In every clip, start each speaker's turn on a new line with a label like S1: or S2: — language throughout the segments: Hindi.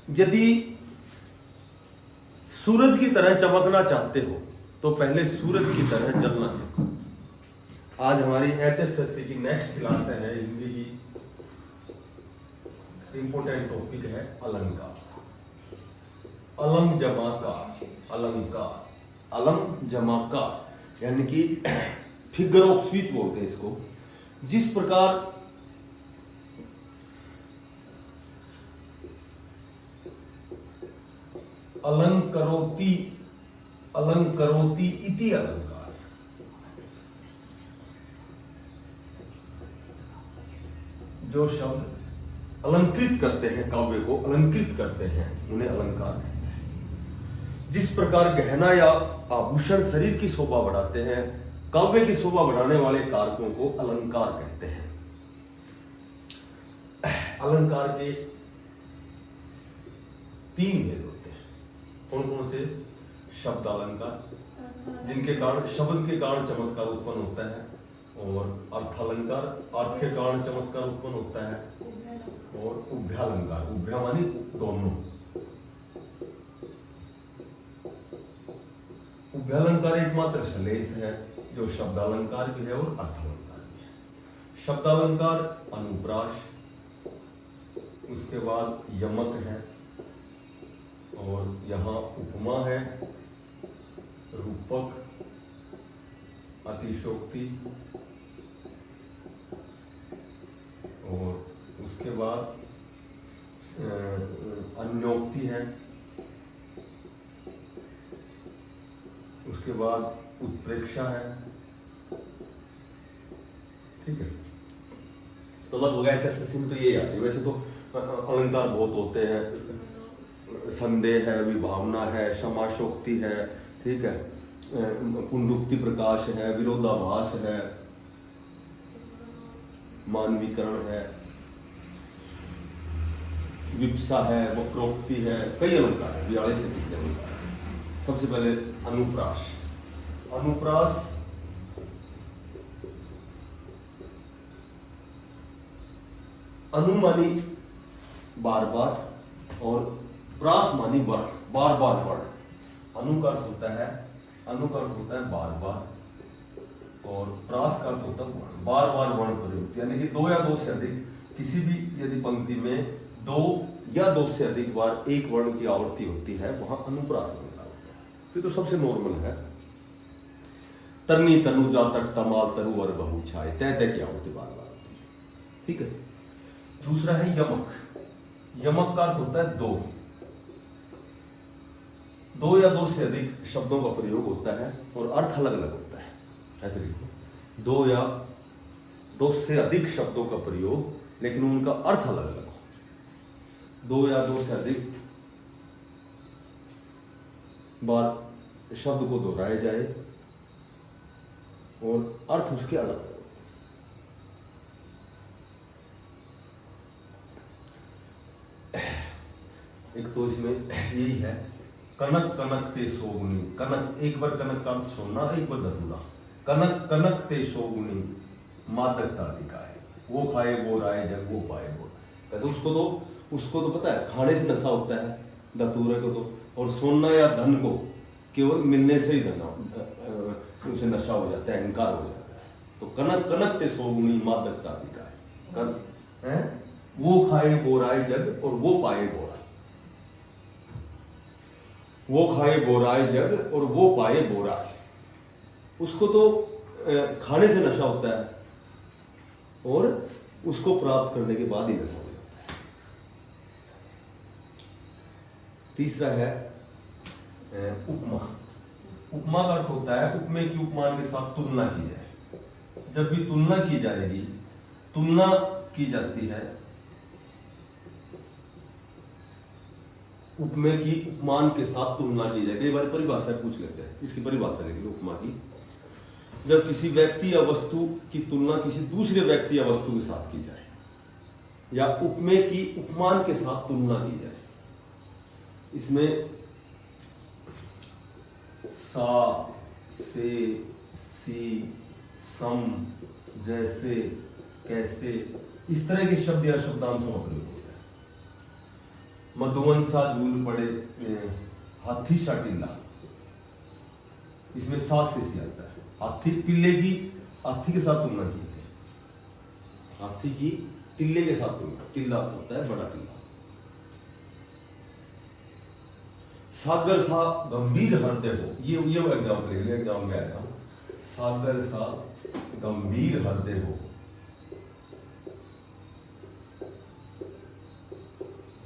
S1: यदि सूरज की तरह चमकना चाहते हो तो पहले सूरज की तरह जलना सीखो। आज हमारी HSSC की नेक्स्ट क्लास है हिंदी की, इंपोर्टेंट टॉपिक है अलंकार। अलम जमाकार, अलंकार, अलम जमाकार यानी कि फिगर ऑफ स्पीच बोलते हैं इसको। जिस प्रकार अलंकरोति, अलंकरोति इति अलंकार, जो शब्द अलंकृत करते हैं, काव्य को अलंकृत करते हैं, उन्हें अलंकार कहते हैं। जिस प्रकार गहना या आभूषण शरीर की शोभा बढ़ाते हैं, काव्य की शोभा बढ़ाने वाले कारकों को अलंकार कहते हैं। अलंकार के 3 भेद होते हैं। कौन कौन से? शब्द अलंकार, जिनके कारण शब्द के कारण चमत्कार उत्पन्न होता है, और अर्थालंकार, अर्थ के कारण चमत्कार उत्पन्न होता है, और उभयालंकार, उभया मानी दोनों। उभयालंकार एकमात्र श्लेष है जो शब्दालंकार भी है और अर्थालंकार भी है। शब्दालंकार अनुप्रास, उसके बाद यमक है, और यहाँ उपमा है, रूपक, अतिशोक्ति, और उसके बाद अन्योक्ति है, उसके बाद उत्प्रेक्षा है। ठीक है, तो लगभग HSSC में तो ये आती है। वैसे तो अलंकार बहुत होते हैं, संदेह है, विभावना है, समाशोक्ति है, ठीक है, पुनरुक्ति प्रकाश है, विरोधाभास है, मानवीकरण है, विप्सा है, वक्रोक्ति है, कई अलंकार है, 42 से कितने अलंकार है। सबसे पहले अनुप्रास। अनुप्रास अनु मानी बार बार, और प्रास मानी वर्ण, बार बार वर्ण। अनु का अर्थ होता है, अनु का अर्थ होता है बार बार, और प्रास का अर्थ होता है वर्ण, बार बार वर्ण प्रयुक्त, यानी कि 2 या 2 से अधिक, किसी भी यदि पंक्ति में 2 या 2 से अधिक बार एक वर्ण की आवृत्ति होती है, वहां अनुप्रास अलंकार होता है। ये तो सबसे नॉर्मल है। तरनी तनु जा तट तमाल तरु वर बहु छाए, तय तय की आवृत्ति बार बार होती है। ठीक है। दूसरा है यमक। यमक का अर्थ होता है 2 या 2 से अधिक शब्दों का प्रयोग होता है और अर्थ अलग अलग होता है। ऐसे लिखो, 2 या 2 से अधिक शब्दों का प्रयोग, लेकिन उनका अर्थ अलग अलग हो। 2 या 2 से अधिक बार शब्द को दोहराया जाए और अर्थ उसके अलग अलग। एक तो इसमें यही है, कनक कनक ते सोगुनी। कनक, एक बार कनक का अर्थ सोना, एक बार धतूरा। कनक कनक ते सोगुनी, मादकता दिखाए, वो खाए वो राय जग, वो पाए वो। कैसे? उसको तो पता है, खाने से नशा होता है धतूरे को तो, और सोना या धन को केवल मिलने से ही धन उसे नशा हो जाता है, अहंकार हो जाता है। तो कनक कनक ते सोगुनी, मादकता दिखाए, वो खाए वो राय जग, और वो पाए वो राय। वो खाए बोराय जग और वो पाए बोराय। उसको तो खाने से नशा होता है और उसको प्राप्त करने के बाद ही नशा हो जाता है। तीसरा है उपमा। उपमा का अर्थ होता है उपमे की उपमान के साथ तुलना की जाए। जब भी तुलना की जाएगी, तुलना की जाती है, उपमे की उपमान के साथ तुलना की जाए। कई बार परिभाषा पूछ लेते हैं, इसकी परिभाषा लेंगे उपमा की। जब किसी व्यक्ति या वस्तु की तुलना किसी दूसरे व्यक्ति या वस्तु के साथ की जाए, या उपमे की उपमान के साथ तुलना की जाए। इसमें सा, से, सी, सम, जैसे, कैसे, इस तरह के शब्द या शब्दांशों का प्रयोग होता है। मधुवन सा झूल पड़े, हाथी सा टिल्ला, इसमें सा से सी आता है। हाथी टिल्ले की, हाथी के साथ तुलना की है, हाथी की टिल्ले के साथ तुलना, टिल्ला होता है बड़ा टिल्ला। सागर सा गंभीर हृदय हो, ये एग्जाम्पल ले लिया, एग्जाम में आया था। सागर सा गंभीर हृदय हो,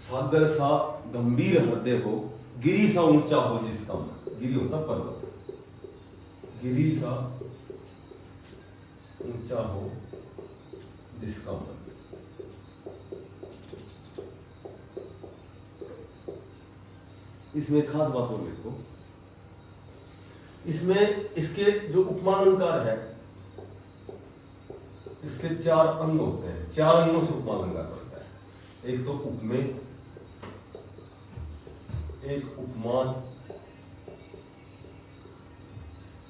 S1: सागर सा गंभीर हृदय हो, गिरी सा ऊंचा हो जिसका मन, गिरी होता पर्वत, गिरी सा ऊंचा हो जिसका मन। इसमें खास बात और लिखो, इसमें इसके जो उपमान अलंकार है, इसके 4 अंग होते हैं, 4 अंगों से उपमान अलंकार बनता है। एक तो उपमेय, एक उपमान,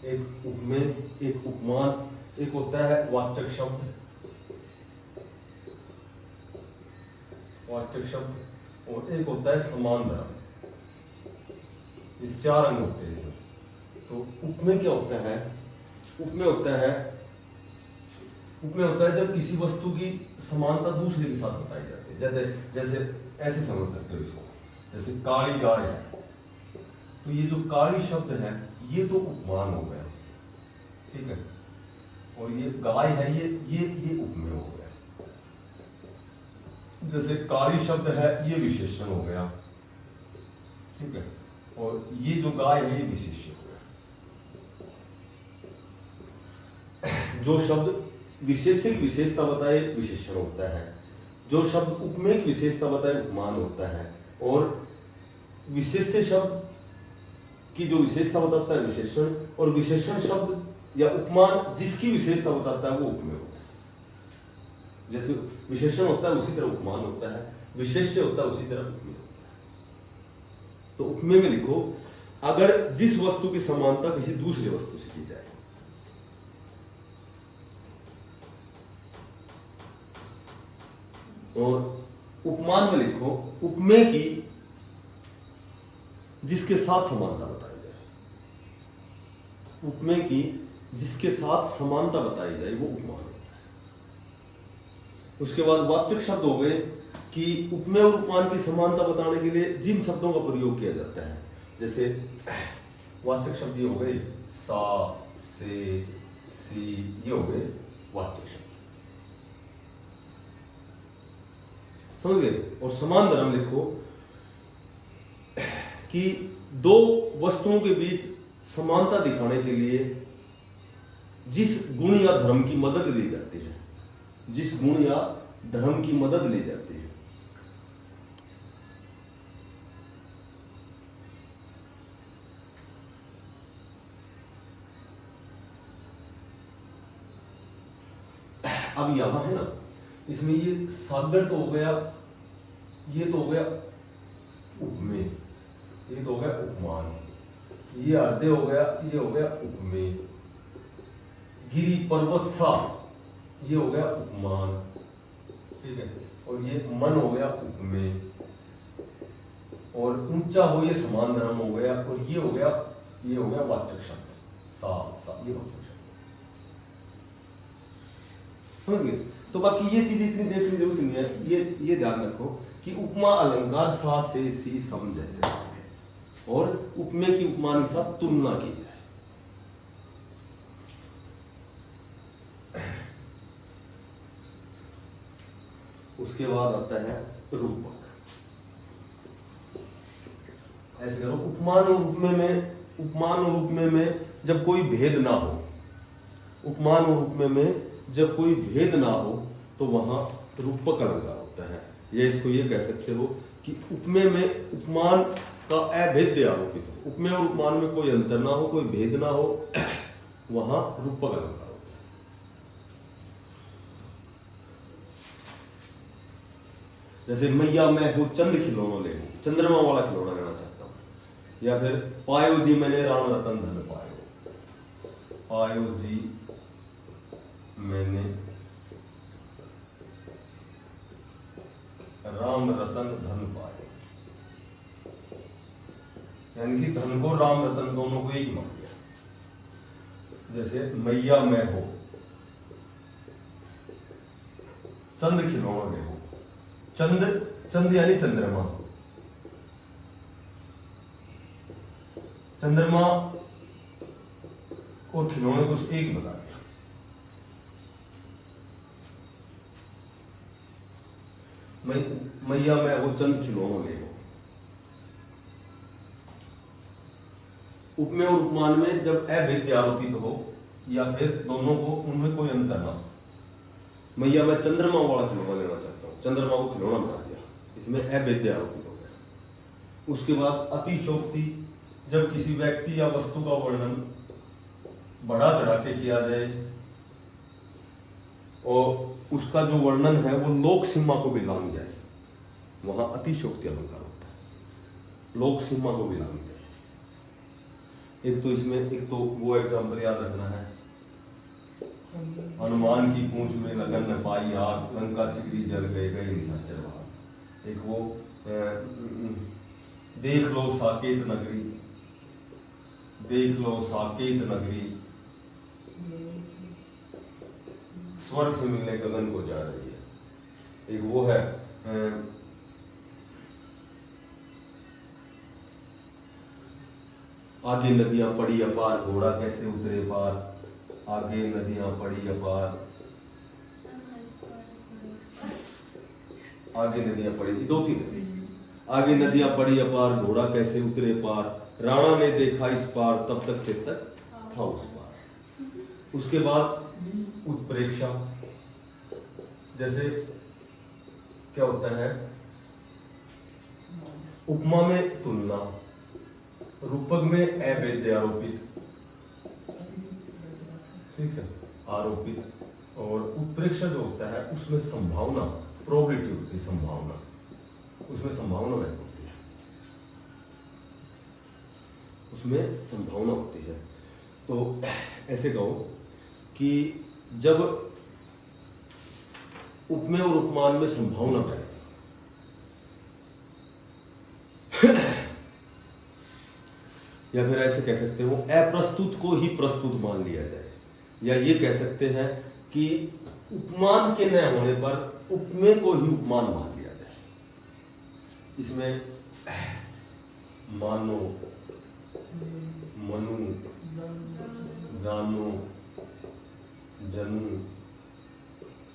S1: एक उपमेय, एक उपमान, एक होता है वाचक शब्द, वाचक शब्द, और एक होता है समान धर्म। ये 4 अंग होते हैं इसमें। तो उपमेय क्या होता है? उपमेय होता है, उपमेय होता है जब किसी वस्तु की समानता दूसरे के साथ बताई जाती है। जैसे ऐसे समझ सकते हो इसको, जैसे काली गाय है, तो ये जो काली शब्द है ये तो उपमान हो गया, ठीक है, और ये गाय है, ये उपमेय हो गया। जैसे काली शब्द है ये विशेषण हो गया, ठीक है, और ये जो गाय है ये विशेष्य हो गया। जो शब्द विशेष्य की विशेषता बताए विशेषण होता है, जो शब्द उपमेय की विशेषता बताए उपमान होता है, और विशेष्य शब्द की जो विशेषता बताता है विशेषण, और विशेषण शब्द या उपमान जिसकी विशेषता बताता है वो उपमेय होता है। जैसे विशेषण होता है उसी तरह उपमान होता है, विशेष्य होता है उसी तरह उपमेय होता है। तो उपमेय में लिखो, अगर जिस वस्तु की समानता किसी दूसरे वस्तु से की जाए, और उपमान में लिखो उपमेय की जिसके साथ समानता बताई जाए, उपमेय की जिसके साथ समानता बताई जाए वो उपमान होता है। उसके बाद वाचक शब्द हो गए कि उपमेय और उपमान की समानता बताने के लिए जिन शब्दों का प्रयोग किया जाता है, जैसे वाचक शब्द ये हो गए सा, से, सी, ये हो गए वाचक शब्द, समझ गए। और समान धर्म लिखो कि दो वस्तुओं के बीच समानता दिखाने के लिए जिस गुण या धर्म की मदद ली जाती है, जिस गुण या धर्म की मदद ली जाती है, अब यहां है ना, इसमें ये सागर तो हो गया, ये तो हो गया उपमेय, ये तो हो गया उपमान, ये हृदय हो गया, ये हो गया उपमेय, गिरी पर्वत सा ये हो गया उपमान, ठीक है, और ये मन हो गया उपमेय, और ऊंचा हो ये समान धर्म हो गया, और ये हो गया वाचक शब्द सा, ये वाचक शब्द, समझ गए। तो बाकी ये चीज इतनी देखने की जरूरत नहीं है, ये ध्यान रखो कि उपमा अलंकार सा, से, सी, सम जैसे, और उपमेय की उपमान के साथ तुलना की जाए। उसके बाद आता है रूपक। ऐसे करो, उपमान और उपमेय में जब कोई भेद ना हो, उपमान और उपमेय में जब कोई भेद ना हो तो वहां रूपक अलंकार होता है। ये इसको ये कह सकते हो कि उपमेय में उपमान का अभेद्य आरोपित हो, उपमेय और उपमान में कोई अंतर ना हो, कोई भेद ना हो, वहां रूपक अलंकार होता है। जैसे मैया मैं हूं चंद खिलौना ले, चंद्रमा वाला खिलौना लेना चाहता हूं, या फिर पायो जी मैंने राम रतन धन पायो, पायो जी मैंने राम रतन धन पायो, यानी कि धन को राम रतन दोनों को एक मान लिया। जैसे मैया मैं हो, चंद खिलौना में हो। चंद, चंद यानी चंद्रमा, चंद्रमा और खिलौने को एक बता दिया। मैया मैं हो, चंद खिलौनों में हो। उपमेय और उपमान में जब अभेद्य आरोपित हो या फिर दोनों को उनमें कोई अंतर ना हो। मैया मैं चंद्रमा वाला खिलौना लेना चाहता हूं, चंद्रमा को खिलौना बना दिया, इसमें अभेद्य आरोपित हो गया। उसके बाद अतिशयोक्ति, जब किसी व्यक्ति या वस्तु का वर्णन बढ़ा चढ़ा के किया जाए और उसका जो वर्णन है वो लोक सीमा को भी लांघ जाए, वहां अतिशयोक्ति अलंकार होता है। लोक सीमा को भी लांघ जाए। एक तो इसमें, एक तो वो एग्जाम्पल याद रखना है, हनुमान की पूंछ में लगन न पाई आग, लंका सिकरी जल गए गए निशाचर भाग। एक वो देख लो साकेत नगरी, देख लो साकेत नगरी, स्वर्ग से मिलने गगन को जा रही है। एक वो है आगे नदियां पड़ी अपार, घोड़ा कैसे उतरे पार। आगे नदियां पड़ी अपार, आगे नदियां पड़ी, दो तीन, आगे नदियां पड़ी अपार, घोड़ा कैसे उतरे पार, राणा ने देखा इस पार, तब तक चेतक था उस पार। उसके बाद उत्प्रेक्षा, जैसे क्या होता है, उपमा में तुलना, रूपक में अभेद्य आरोपित, ठीक है, आरोपित। और उत्प्रेक्षा जो होता है उसमें संभावना, प्रोबेबिलिटी होती है, संभावना, उसमें संभावना व्यक्त होती है, उसमें संभावना होती है। तो ऐसे कहो कि जब उपमेय और उपमान में संभावना व्यक्त, या फिर ऐसे कह सकते हो अप्रस्तुत को ही प्रस्तुत मान लिया जाए, या ये कह सकते हैं कि उपमान के न होने पर उपमेय को ही उपमान मान लिया जाए। इसमें मानो, मनु, गानो, जनू,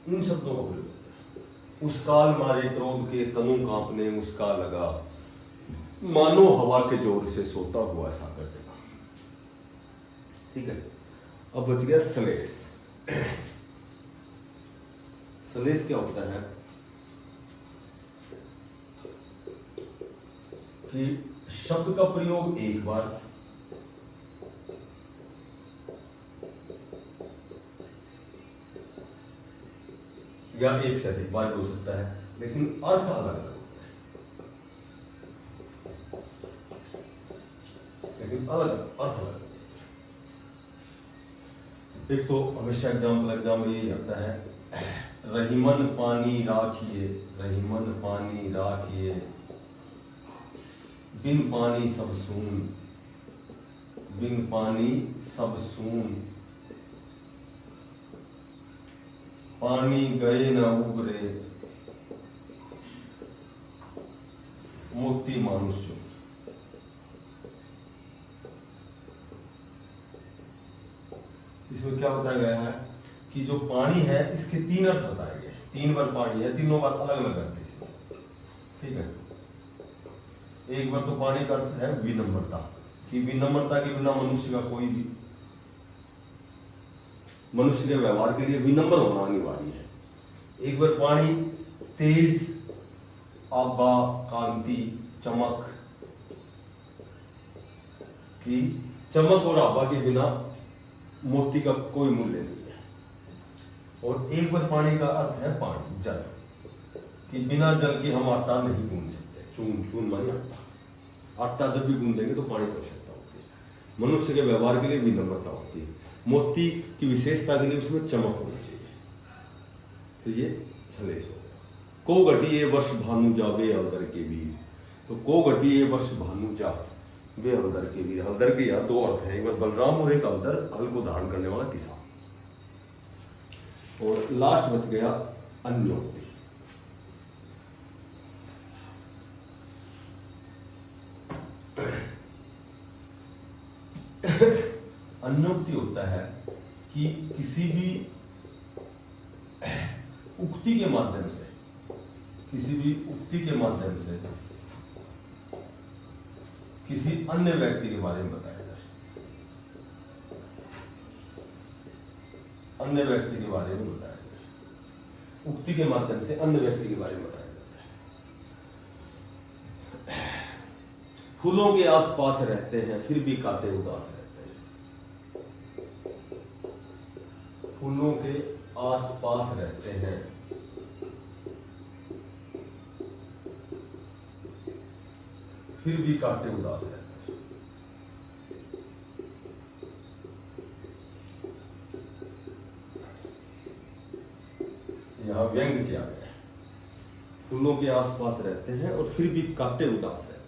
S1: इन शब्दों का प्रयोग होता है। उस काल मारे क्रोध के तनु कांपने उसका लगा, मानो हवा के जोर से सोता हुआ सागर देगा। ठीक है, अब बच गया सलेस। सलेस क्या होता है कि शब्द का प्रयोग एक बार, या एक से अधिक बार हो सकता है, लेकिन अर्थ अलग अलग होता है, लेकिन अलग अर्थ अलग। एक तो हमेशा एग्जाम यही आता है, रहीमन पानी राखिए, रहीमन पानी राखिए, बिन पानी सब सून, बिन पानी सब सून, पानी गए न उबरे, मोती मानुष चुन। इसमें क्या बताया गया है कि जो पानी है इसके तीन अर्थ बताए गए, तीन बार पानी है, तीनों बार अलग अलग अर्थ है इसमें। ठीक है, एक बार तो पानी का अर्थ है विनम्रता, कि विनम्रता के बिना मनुष्य का कोई भी, मनुष्य के व्यवहार के लिए विनम्र होना अनिवार्य है। एक बार पानी तेज, आभा, कांति, चमक, की चमक और आभा के बिना मोती का कोई मूल्य नहीं है। और एक बार पानी का अर्थ है पानी, जल, कि बिना जल के हम आटा नहीं गूंद सकते। चून, चून माने आटा, आटा जब भी गूंदेंगे तो पानी की आवश्यकता होती है। मनुष्य के व्यवहार के लिए विनम्रता होती है। मोती की विशेषता के लिए उसमें चमक होनी चाहिए। तो ये सलेस हो गया। को घटिए वर्ष भानु जावे अवतर के भी, तो को घटिए वर्ष भानु जा, वे हलदर के वीर। हलदर के यहाँ दो अर्थ हैं, एक बार बलराम और एक हलदर, हल को धारण करने वाला किसान। और लास्ट बच गया अन्योक्ति। अन्योक्ति होता है कि किसी भी उक्ति के माध्यम से, किसी भी उक्ति के माध्यम से किसी अन्य व्यक्ति के बारे में बताया जाए, अन्य व्यक्ति के बारे में बताया जाए, उक्ति के माध्यम से अन्य व्यक्ति के बारे में बताया जाता है। फूलों के आसपास रहते हैं फिर भी कांटे उदास रहते हैं। फूलों के आसपास रहते हैं फिर भी कांटे उदास रहते हैं। यहां व्यंग किया गया है, फूलों के आसपास रहते हैं और फिर भी कांटे उदास रहते हैं।